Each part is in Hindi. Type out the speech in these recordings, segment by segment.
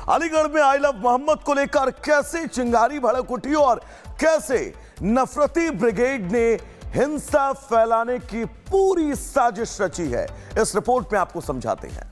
अलीगढ़ में आई लव मोहम्मद को लेकर कैसे चिंगारी भड़क उठी और कैसे नफरती ब्रिगेड ने हिंसा फैलाने की पूरी साजिश रची है, इस रिपोर्ट में आपको समझाते हैं।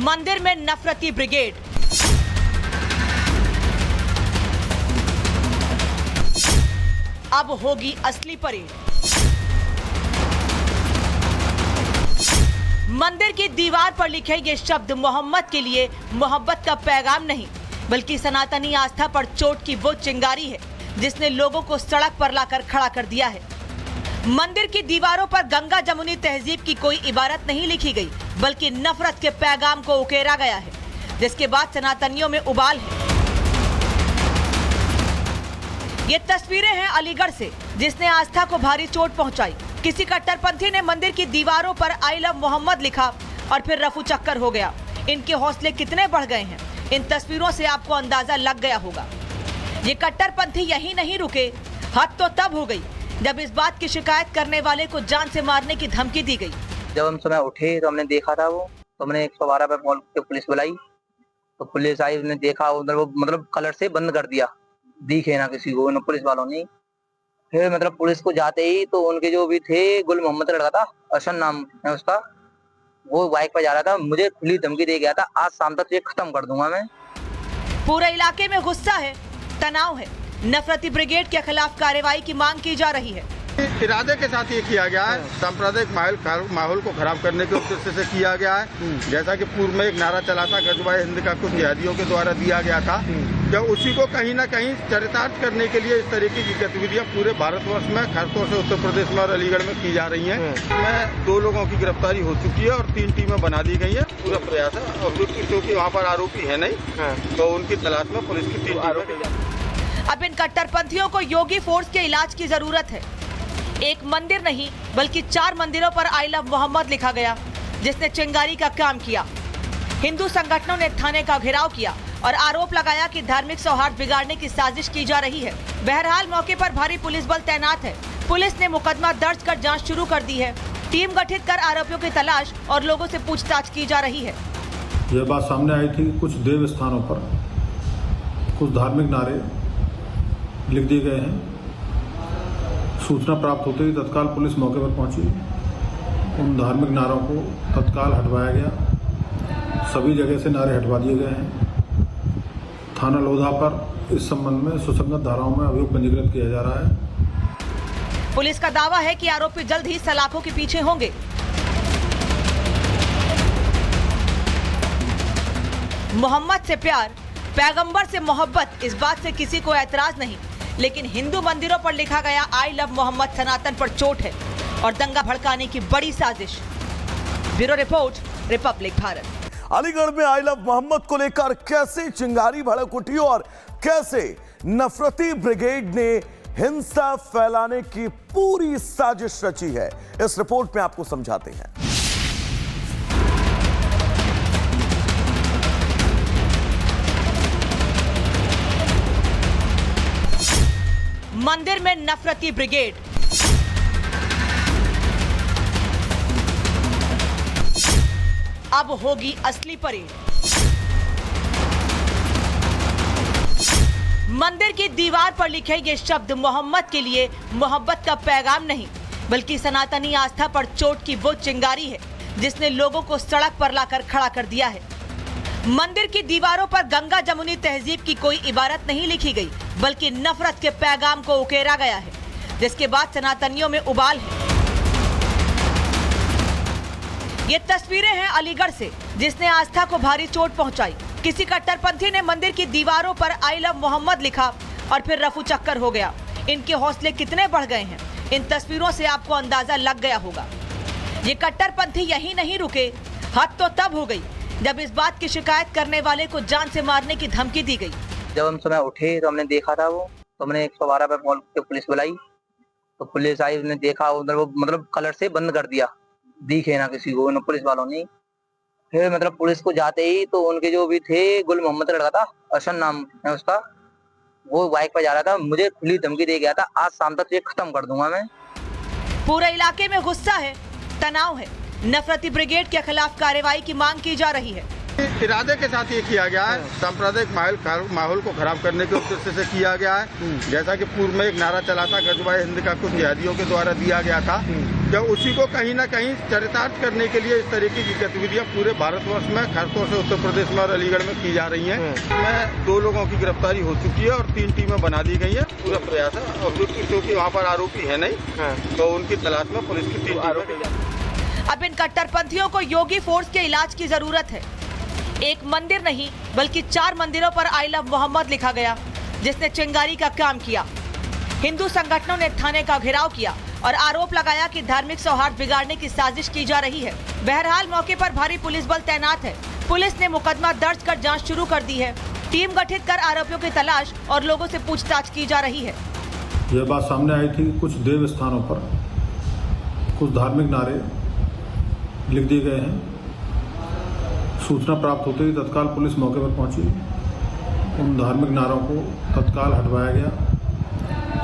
मंदिर में नफरती ब्रिगेड, अब होगी असली परेड। मंदिर की दीवार पर लिखे ये शब्द मोहम्मद के लिए मोहब्बत का पैगाम नहीं, बल्कि सनातनी आस्था पर चोट की वो चिंगारी है जिसने लोगों को सड़क पर लाकर खड़ा कर दिया है। मंदिर की दीवारों पर गंगा जमुनी तहजीब की कोई इबारत नहीं लिखी गई, बल्कि नफरत के पैगाम को उकेरा गया है, जिसके बाद सनातनियों में उबाल है। ये तस्वीरें हैं अलीगढ़ से, जिसने आस्था को भारी चोट पहुंचाई। किसी कट्टरपंथी ने मंदिर की दीवारों पर आई लव मोहम्मद लिखा और फिर रफू चक्कर हो गया। इनके हौसले कितने बढ़ गए हैं, इन तस्वीरों से आपको अंदाजा लग गया होगा। ये कट्टरपंथी यही नहीं रुके, हद तो तब हो गई जब इस बात की शिकायत करने वाले को जान से मारने की धमकी दी गई। जब हम सुबह उठे तो हमने देखा था वो, तो हमने 112 पे कॉल करके पुलिस बुलाई, तो पुलिस आई, उसने देखा उधर वो मतलब कलर से बंद कर दिया, दिखे ना किसी को पुलिस वालों ने। फिर मतलब पुलिस को जाते ही तो उनके जो भी थे, गुल मोहम्मद लड़का था, अशन नाम है उसका, वो बाइक पर जा रहा था, मुझे खुली धमकी दे गया था, आज शाम तक ये खत्म कर दूंगा मैं। पूरे इलाके में गुस्सा है, तनाव है, नफरती ब्रिगेड के खिलाफ कार्रवाई की मांग की जा रही है। इरादे के साथ ये किया गया है, सांप्रदायिक माहौल को खराब करने के उद्देश्य से किया गया है। जैसा कि पूर्व में एक नारा चला था, गजवाए हिंद का कुछ जिहादियों के द्वारा दिया गया था, जब उसी को कहीं ना कहीं चरितार्थ करने के लिए इस तरीके की गतिविधियां पूरे भारतवर्ष में, खासतौर से उत्तर प्रदेश में और अलीगढ़ में की जा रही हैं। में 2 लोगों की गिरफ्तारी हो चुकी है और 3 टीमें बना दी गई है। पूरा प्रयास है, और क्योंकि वहाँ पर आरोपी है नहीं, तो उनकी तलाश में पुलिस की 3 टीमें। अब इन कट्टरपंथियों को योगी फोर्स के इलाज की जरूरत है। एक मंदिर नहीं, बल्कि 4 मंदिरों पर आई लव मोहम्मद लिखा गया, जिसने चिंगारी का काम किया। हिंदू संगठनों ने थाने का घेराव किया और आरोप लगाया कि धार्मिक सौहार्द बिगाड़ने की साजिश की जा रही है। बहरहाल मौके पर भारी पुलिस बल तैनात है। पुलिस ने मुकदमा दर्ज कर जांच शुरू कर दी है। टीम गठित कर आरोपियों की तलाश और लोगों से पूछताछ की जा रही है। यह बात सामने आई थी कि कुछ देव स्थानों पर कुछ धार्मिक नारे लिख दिए गए हैं। सूचना प्राप्त होते ही तत्काल पुलिस मौके पर पहुंची। उन धार्मिक नारों को तत्काल हटवाया गया। सभी जगह से नारे हटवा दिए गए हैं। थाना लोधा पर इस संबंध में सुसंगत धाराओं में अभियोग पंजीकृत किया जा रहा है। पुलिस का दावा है कि आरोपी जल्द ही सलाखों के पीछे होंगे। मोहम्मद से प्यार, पैगंबर से मोहब्बत, इस बात से किसी को ऐतराज नहीं, लेकिन हिंदू मंदिरों पर लिखा गया आई लव मोहम्मद सनातन पर चोट है और दंगा भड़काने की बड़ी साजिश। Bureau report, Republic Bharat. Aligarh में आई लव मोहम्मद को लेकर कैसे चिंगारी भड़क उठी और कैसे नफरती ब्रिगेड ने हिंसा फैलाने की पूरी साजिश रची है, इस रिपोर्ट में आपको समझाते हैं। मंदिर में नफरती ब्रिगेड, अब होगी असली परेड। मंदिर की दीवार पर लिखे ये शब्द मोहम्मद के लिए मोहब्बत का पैगाम नहीं, बल्कि सनातनी आस्था पर चोट की वो चिंगारी है जिसने लोगों को सड़क पर लाकर खड़ा कर दिया है। मंदिर की दीवारों पर गंगा जमुनी तहजीब की कोई इबारत नहीं लिखी गई, बल्कि नफरत के पैगाम को उकेरा गया है, जिसके बाद सनातनियों में उबाल है। ये तस्वीरें हैं अलीगढ़ से, जिसने आस्था को भारी चोट पहुंचाई। किसी कट्टरपंथी ने मंदिर की दीवारों पर आई लव मोहम्मद लिखा और फिर रफू चक्कर हो गया। इनके हौसले कितने बढ़ गए हैं, इन तस्वीरों से आपको अंदाजा लग गया होगा। ये कट्टरपंथी यही नहीं रुके, हद तो तब हो गई जब इस बात की शिकायत करने वाले को जान से मारने की धमकी दी गई। जब हम सुबह उठे तो हमने देखा था वो, तो हमने 112 पे कॉल करके पुलिस बुलाई, तो पुलिस आई, उसने देखा उधर वो मतलब कलर से बंद कर दिया, दिखे ना किसी को पुलिस वालों ने। फिर मतलब पुलिस को जाते ही तो उनके जो भी थे, गुल मोहम्मद लड़का था, अशन नाम है उसका, वो बाइक पर जा रहा था, मुझे खुली धमकी दे गया था, आज शाम तक ये खत्म कर दूंगा मैं। पूरे इलाके में गुस्सा है, तनाव है। नफरती ब्रिगेड के खिलाफ कार्रवाई की मांग की जा रही है। इरादे के साथ ये किया गया है, सांप्रदायिक माहौल को खराब करने के उद्देश्य से किया गया है। जैसा कि पूर्व में एक नारा चला था गजबाए हिंद का, कुछ जिहादियों के द्वारा दिया गया था, जब उसी को कहीं ना कहीं चरितार्थ करने के लिए इस तरीके की गतिविधियां पूरे भारतवर्ष में, खासतौर से उत्तर प्रदेश में और अलीगढ़ में की जा रही हैं। में 2 लोगों की गिरफ्तारी हो चुकी है और 3 टीमें बना दी गई है। पूरा प्रयास है, और क्योंकि वहाँ पर आरोपी है नहीं, तो उनकी तलाश में पुलिस की 3 टीमें। अब इन कट्टरपंथियों को योगी फोर्स के इलाज की जरूरत है। एक मंदिर नहीं बल्कि 4 मंदिरों पर आई लव मोहम्मद लिखा गया, जिसने चिंगारी का काम किया। हिंदू संगठनों ने थाने का घेराव किया और आरोप लगाया कि धार्मिक सौहार्द बिगाड़ने की साजिश की जा रही है। बहरहाल मौके पर भारी पुलिस बल तैनात है। पुलिस ने मुकदमा दर्ज कर जांच शुरू कर दी है। टीम गठित कर आरोपियों की तलाश और लोगों से पूछताछ की जा रही है। यह बात सामने आई थी कि कुछ देव स्थानों पर कुछ धार्मिक नारे लिख दिए गए हैं। सूचना प्राप्त होते ही तत्काल पुलिस मौके पर पहुंची। उन धार्मिक नारों को तत्काल हटवाया गया।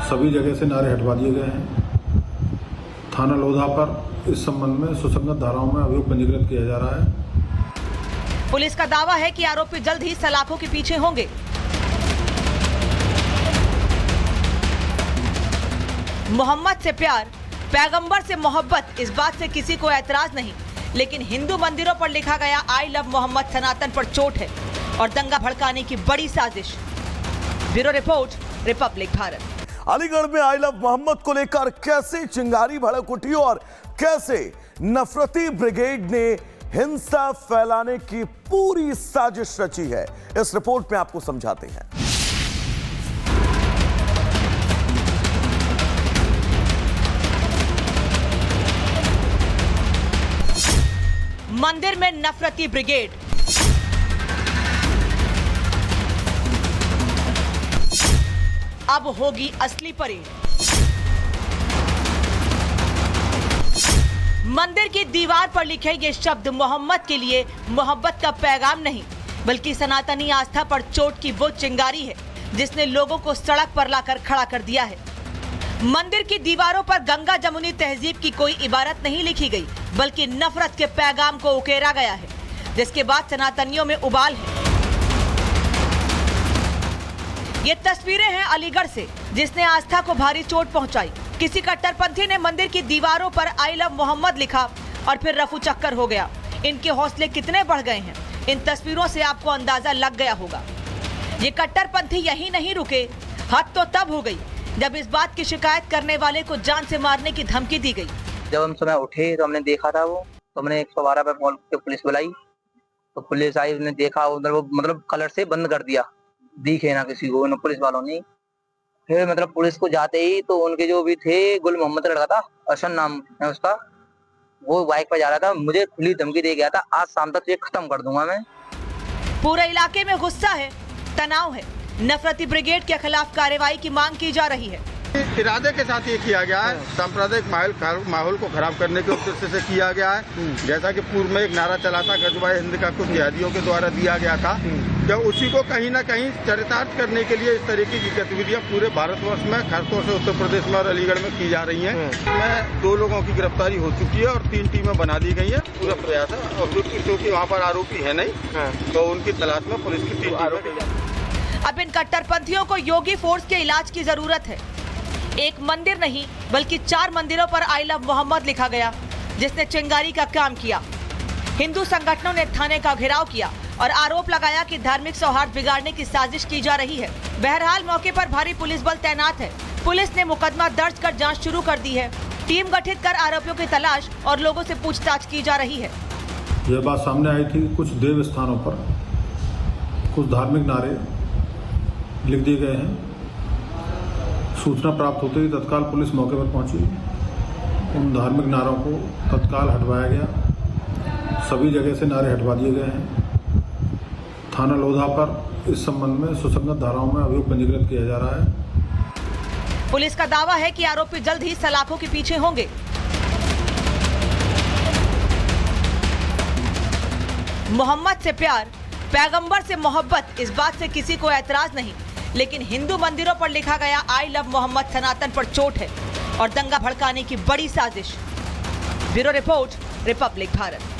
सभी जगह से नारे हटवा दिए गए हैं। थाना लोधा पर इस संबंध में सुसंगत धाराओं में अभियोग पंजीकृत किया जा रहा है। पुलिस का दावा है कि आरोपी जल्द ही सलाखों के पीछे होंगे। मोहम्मद से प्यार, पैगंबर से मोहब्बत, इस बात से किसी को ऐतराज नहीं, लेकिन हिंदू मंदिरों पर लिखा गया आई लव मोहम्मद सनातन पर चोट है और दंगा भड़काने की बड़ी साजिश। Bureau report, Republic Bharat. Aligarh में आई लव मोहम्मद को लेकर कैसे चिंगारी भड़क उठी और कैसे नफरती ब्रिगेड ने हिंसा फैलाने की पूरी साजिश रची है, इस रिपोर्ट में आपको समझाते हैं। मंदिर में नफरती ब्रिगेड, अब होगी असली परेड। मंदिर की दीवार पर लिखे ये शब्द मोहम्मद के लिए मोहब्बत का पैगाम नहीं, बल्कि सनातनी आस्था पर चोट की वो चिंगारी है जिसने लोगों को सड़क पर लाकर खड़ा कर दिया है। मंदिर की दीवारों पर गंगा जमुनी तहजीब की कोई इबारत नहीं लिखी गई, बल्कि नफरत के पैगाम को उकेरा गया है, जिसके बाद सनातनियों में उबाल है। ये तस्वीरें हैं अलीगढ़ से, जिसने आस्था को भारी चोट पहुंचाई। किसी कट्टरपंथी ने मंदिर की दीवारों पर आई लव मोहम्मद लिखा और फिर रफू चक्कर हो गया। इनके हौसले कितने बढ़ गए हैं, इन तस्वीरों से आपको अंदाजा लग गया होगा। ये कट्टरपंथी यही नहीं रुके, हद तो तब हो गई जब इस बात की शिकायत करने वाले को जान से मारने की धमकी दी गई। जब हम सुबह उठे तो हमने देखा था वो, तो हमने 112 पे कॉल करके पुलिस बुलाई। तो पुलिस आई, उसने देखा उधर वो मतलब कलर से बंद कर दिया, दिखे ना किसी को पुलिस वालों ने। फिर मतलब पुलिस को जाते ही तो उनके जो भी थे, गुल मोहम्मद लड़का था, अशन नाम है उसका, वो बाइक पर जा रहा था, मुझे खुली धमकी दे गया था, आज शाम तक ये खत्म कर दूंगा मैं। पूरे इलाके में गुस्सा है, तनाव है। नफरती ब्रिगेड के खिलाफ कार्रवाई की मांग की जा रही है। इरादे के साथ ये किया गया है, सांप्रदायिक माहौल को खराब करने के उद्देश्य से किया गया है। जैसा कि पूर्व में एक नारा चला था गजबाए हिंद का, कुछ जिहादियों के द्वारा दिया गया था, जब उसी को कहीं ना कहीं चरितार्थ करने के लिए इस तरीके की गतिविधियां पूरे भारतवर्ष में, खासतौर से उत्तर प्रदेश में और अलीगढ़ में की जा रही हैं। में 2 लोगों की गिरफ्तारी हो चुकी है और 3 टीमें बना दी गई है। पूरा प्रयास है, और क्योंकि वहाँ पर आरोपी है नहीं, तो उनकी तलाश में पुलिस की 3 टीमें। अब इन कट्टरपंथियों को योगी फोर्स के इलाज की जरूरत है। एक मंदिर नहीं बल्कि 4 मंदिरों पर आई लव मोहम्मद लिखा गया, जिसने चिंगारी का काम किया। हिंदू संगठनों ने थाने का घेराव किया और आरोप लगाया कि धार्मिक सौहार्द बिगाड़ने की साजिश की जा रही है। बहरहाल मौके पर भारी पुलिस बल तैनात है। पुलिस ने मुकदमा दर्ज कर जांच शुरू कर दी है। टीम गठित कर आरोपियों की तलाश और लोगों से पूछताछ की जा रही है। यह बात सामने आई थी कि कुछ देव स्थानों पर कुछ धार्मिक नारे लिख दिए गए हैं। सूचना प्राप्त होते ही तत्काल पुलिस मौके पर पहुंची। उन धार्मिक नारों को तत्काल हटवाया गया। सभी जगह से नारे हटवा दिए गए हैं। थाना लोधा पर इस संबंध में सुसंगत धाराओं में अभियोग पंजीकृत किया जा रहा है। पुलिस का दावा है कि आरोपी जल्द ही सलाखों के पीछे होंगे। मोहम्मद से प्यार, पैगंबर से मोहब्बत, इस बात से किसी को ऐतराज नहीं, लेकिन हिंदू मंदिरों पर लिखा गया आई लव मोहम्मद सनातन पर चोट है और दंगा भड़काने की बड़ी साजिश। Bureau report, Republic Bharat.